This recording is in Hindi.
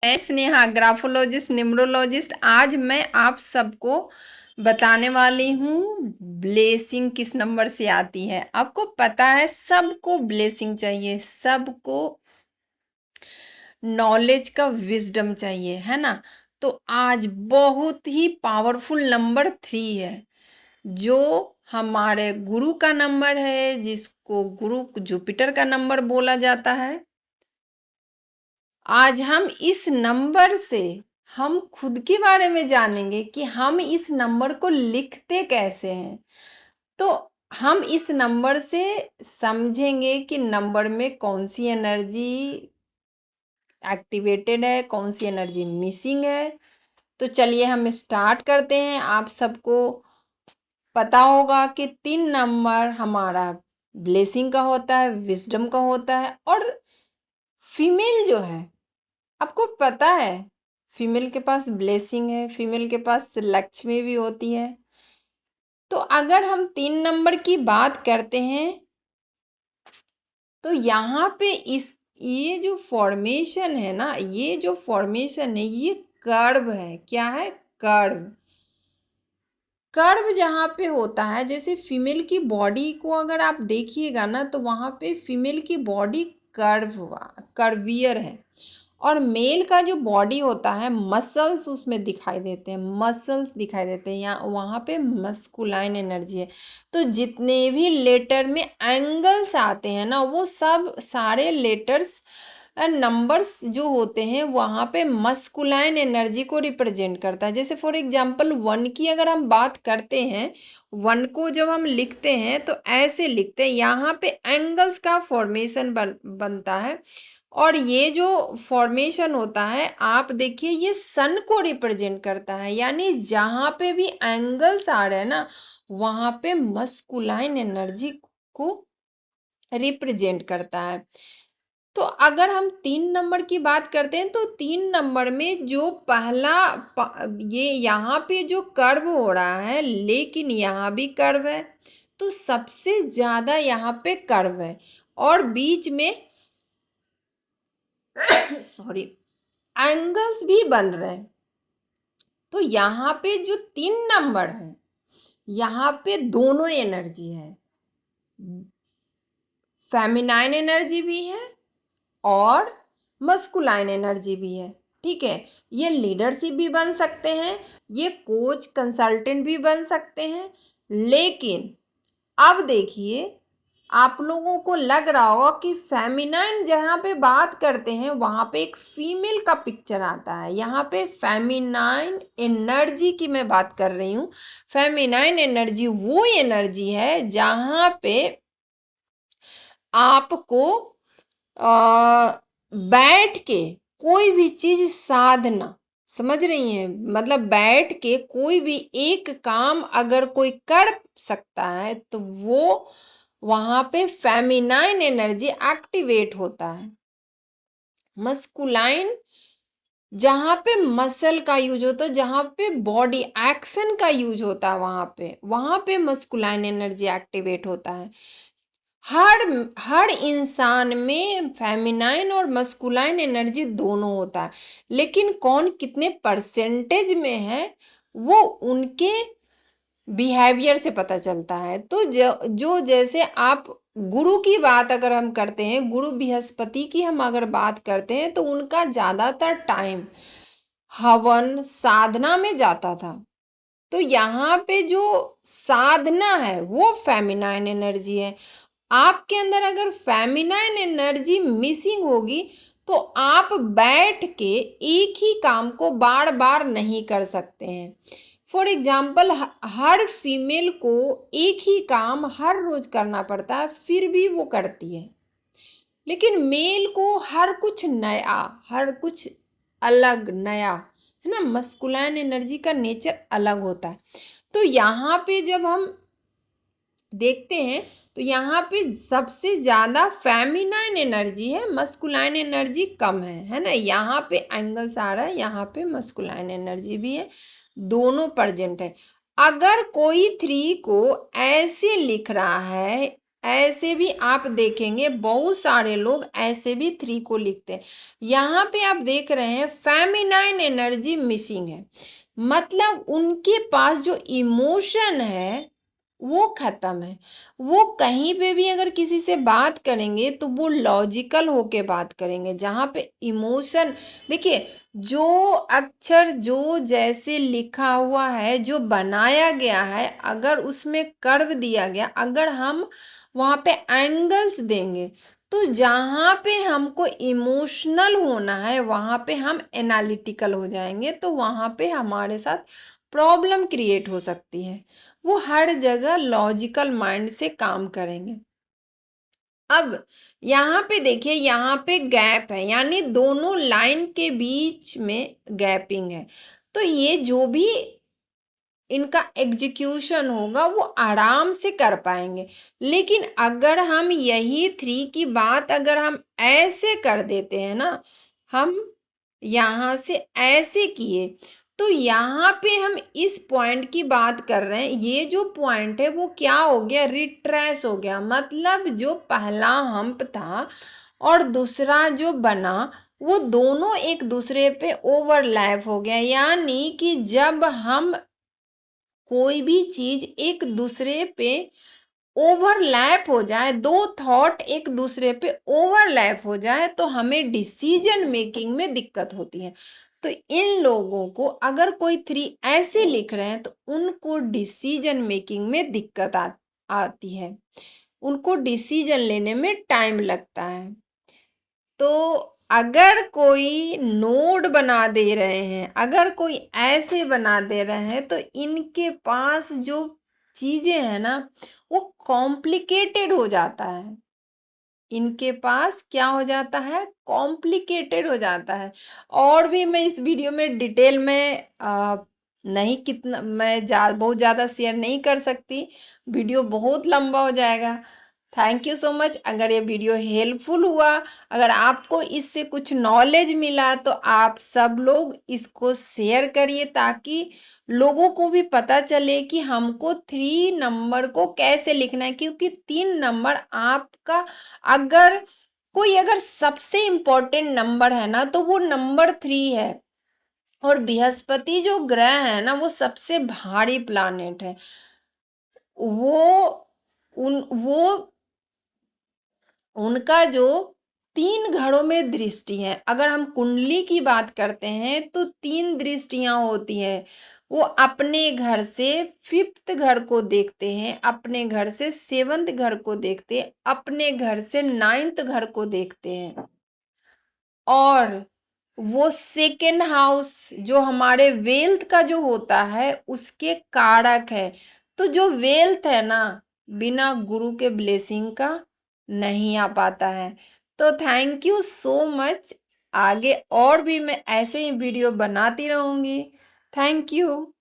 मैं स्नेहा ग्राफोलॉजिस्ट न्यूमरोलॉजिस्ट। आज मैं आप सबको बताने वाली हूँ ब्लेसिंग किस नंबर से आती है। आपको पता है सबको ब्लेसिंग चाहिए, सबको नॉलेज का विजडम चाहिए, है ना। तो आज बहुत ही पावरफुल नंबर 3 है जो हमारे गुरु का नंबर है, जिसको गुरु जुपिटर का नंबर बोला जाता है। आज हम इस नंबर से हम खुद के बारे में जानेंगे कि हम इस नंबर को लिखते कैसे हैं। तो हम इस नंबर से समझेंगे कि नंबर में कौन सी एनर्जी एक्टिवेटेड है, कौन सी एनर्जी मिसिंग है। तो चलिए हम स्टार्ट करते हैं। आप सबको पता होगा कि 3 नंबर हमारा ब्लेसिंग का होता है, विजडम का होता है, और फीमेल जो है, आपको पता है फीमेल के पास ब्लेसिंग है, फीमेल के पास लक्ष्मी भी होती है। तो अगर हम 3 नंबर की बात करते हैं तो यहाँ पे इस ये जो फॉर्मेशन है ना, ये जो फॉर्मेशन है ये कर्व है। क्या है? कर्व। कर्व जहाँ पे होता है, जैसे फीमेल की बॉडी को अगर आप देखिएगा ना तो वहाँ पे फीमेल की बॉडी कर्वियर है, और मेल का जो बॉडी होता है मसल्स उसमें दिखाई देते हैं, मसल्स दिखाई देते हैं। यहाँ वहाँ पे मस्कुलाइन एनर्जी है। तो जितने भी लेटर में एंगल्स आते हैं ना, वो सब सारे लेटर्स नंबर्स जो होते हैं वहाँ पे मस्कुलाइन एनर्जी को रिप्रेजेंट करता है। जैसे फॉर एग्जांपल 1 की अगर हम बात करते हैं, 1 को जब हम लिखते हैं तो ऐसे लिखते हैं, यहाँ पे एंगल्स का फॉर्मेशन बनता है। और ये जो फॉर्मेशन होता है, आप देखिए ये सन को रिप्रेजेंट करता है, यानी जहाँ पे भी एंगल्स आ रहे हैं ना वहाँ पे मस्कुलाइन एनर्जी को रिप्रेजेंट करता है। तो अगर हम 3 नंबर की बात करते हैं तो 3 नंबर में जो पहला ये यहाँ पे जो कर्व हो रहा है, लेकिन यहाँ भी कर्व है, तो सबसे ज्यादा यहाँ पे कर्व है, और बीच में सॉरी एंगल्स भी बन रहे हैं। तो यहाँ पे जो 3 नंबर है, यहाँ पे दोनों एनर्जी है, फेमिनाइन एनर्जी भी है और मस्कुलाइन एनर्जी भी है। ठीक है, ये लीडरशिप भी बन सकते हैं, ये कोच कंसल्टेंट भी बन सकते हैं। लेकिन अब देखिए, आप लोगों को लग रहा होगा कि फेमिनाइन जहाँ पे बात करते हैं वहाँ पे एक फीमेल का पिक्चर आता है। यहाँ पे फेमिनाइन एनर्जी की मैं बात कर रही हूँ। फेमिनाइन एनर्जी वो एनर्जी है जहाँ पे आपको बैठ के कोई भी चीज साधना, समझ रही हैं, मतलब बैठ के कोई भी एक काम अगर कोई कर सकता है तो वो वहां पे फेमिनाइन एनर्जी एक्टिवेट होता है। मस्कुलाइन जहाँ पे मसल का यूज होता है, जहाँ पे बॉडी एक्शन का यूज होता है, वहां पे मस्कुलाइन एनर्जी एक्टिवेट होता है। हर हर इंसान में फेमिनाइन और मस्कुलाइन एनर्जी दोनों होता है, लेकिन कौन कितने परसेंटेज में है वो उनके बिहेवियर से पता चलता है। तो जो जैसे आप गुरु की बात अगर हम करते हैं, गुरु बृहस्पति की हम अगर बात करते हैं, तो उनका ज्यादातर टाइम हवन साधना में जाता था। तो यहाँ पे जो साधना है वो फेमिनाइन एनर्जी है। आपके अंदर अगर फेमिनाइन एनर्जी मिसिंग होगी तो आप बैठ के एक ही काम को बार बार नहीं कर सकते हैं। फॉर एग्जाम्पल, हर फीमेल को एक ही काम हर रोज करना पड़ता है, फिर भी वो करती है। लेकिन मेल को हर कुछ नया, हर कुछ अलग नया, है ना। मस्कुलाइन एनर्जी का नेचर अलग होता है। तो यहाँ पे जब हम देखते हैं तो यहाँ पे सबसे ज्यादा फेमिनाइन एनर्जी है, मस्कुलाइन एनर्जी कम है ना। यहाँ पे एंगल्स आ रहा है, यहाँ पे मस्कुलाइन एनर्जी भी है, दोनों प्रेजेंट है। अगर कोई 3 को ऐसे लिख रहा है ऐसे भी आप देखेंगे बहुत सारे लोग ऐसे भी 3 को लिखते हैं। यहाँ पे आप देख रहे हैं फेमिनाइन एनर्जी मिसिंग है, मतलब उनके पास जो इमोशन है वो खत्म है। वो कहीं पे भी अगर किसी से बात करेंगे तो वो लॉजिकल होके बात करेंगे, जहाँ पे इमोशन, देखिए जो अक्षर जो जैसे लिखा हुआ है, जो बनाया गया है, अगर उसमें कर्व दिया गया, अगर हम वहाँ पे एंगल्स देंगे, तो जहाँ पे हमको इमोशनल होना है वहाँ पे हम एनालिटिकल हो जाएंगे, तो वहाँ पे हमारे साथ प्रॉब्लम क्रिएट हो सकती है। वो हर जगह लॉजिकल माइंड से काम करेंगे। अब यहाँ पे देखिए, यहाँ पे गैप है, यानी दोनों लाइन के बीच में गैपिंग है, तो ये जो भी इनका एग्जीक्यूशन होगा वो आराम से कर पाएंगे। लेकिन अगर हम यही 3 की बात अगर हम ऐसे कर देते हैं ना, हम यहाँ से ऐसे किए, तो यहाँ पे हम इस पॉइंट की बात कर रहे हैं, ये जो पॉइंट है वो क्या हो गया, रिट्रेस हो गया, मतलब जो पहला हम्प था और दूसरा जो बना वो दोनों एक दूसरे पे ओवरलैप हो गया, यानी कि जब हम कोई भी चीज एक दूसरे पे ओवरलैप हो जाए, दो थॉट एक दूसरे पे ओवरलैप हो जाए, तो हमें डिसीजन मेकिंग में दिक्कत होती है। तो इन लोगों को अगर कोई 3 ऐसे लिख रहे हैं तो उनको डिसीजन मेकिंग में दिक्कत आती है, उनको डिसीजन लेने में टाइम लगता है। तो अगर कोई नोड बना दे रहे हैं, अगर कोई ऐसे बना दे रहे हैं, तो इनके पास जो चीजें हैं ना वो कॉम्प्लिकेटेड हो जाता है, इनके पास क्या हो जाता है, कॉम्प्लिकेटेड हो जाता है। और भी मैं इस वीडियो में डिटेल में नहीं, कितना मैं बहुत ज़्यादा शेयर नहीं कर सकती, वीडियो बहुत लंबा हो जाएगा। Thank you so much. अगर ये वीडियो हेल्पफुल हुआ, अगर आपको इससे कुछ नॉलेज मिला, तो आप सब लोग इसको शेयर करिए, ताकि लोगों को भी पता चले कि हमको 3 नंबर को कैसे लिखना है। क्योंकि 3 नंबर आपका, अगर कोई अगर सबसे इम्पोर्टेंट नंबर है ना, तो वो नंबर 3 है। और बृहस्पति जो ग्रह है ना वो सबसे भारी प्लानेट है, वो वो उनका जो 3 घरों में दृष्टि है, अगर हम कुंडली की बात करते हैं तो 3 दृष्टियां होती है। वो अपने घर से 5th घर को देखते हैं, अपने घर से 7th घर को देखते हैं, अपने घर से 9th घर को देखते हैं। और वो सेकेंड हाउस जो हमारे वेल्थ का जो होता है उसके कारक है। तो जो वेल्थ है ना, बिना गुरु के ब्लेसिंग का नहीं आ पाता है। तो थैंक यू सो मच। आगे और भी मैं ऐसे ही वीडियो बनाती रहूंगी। Thank you.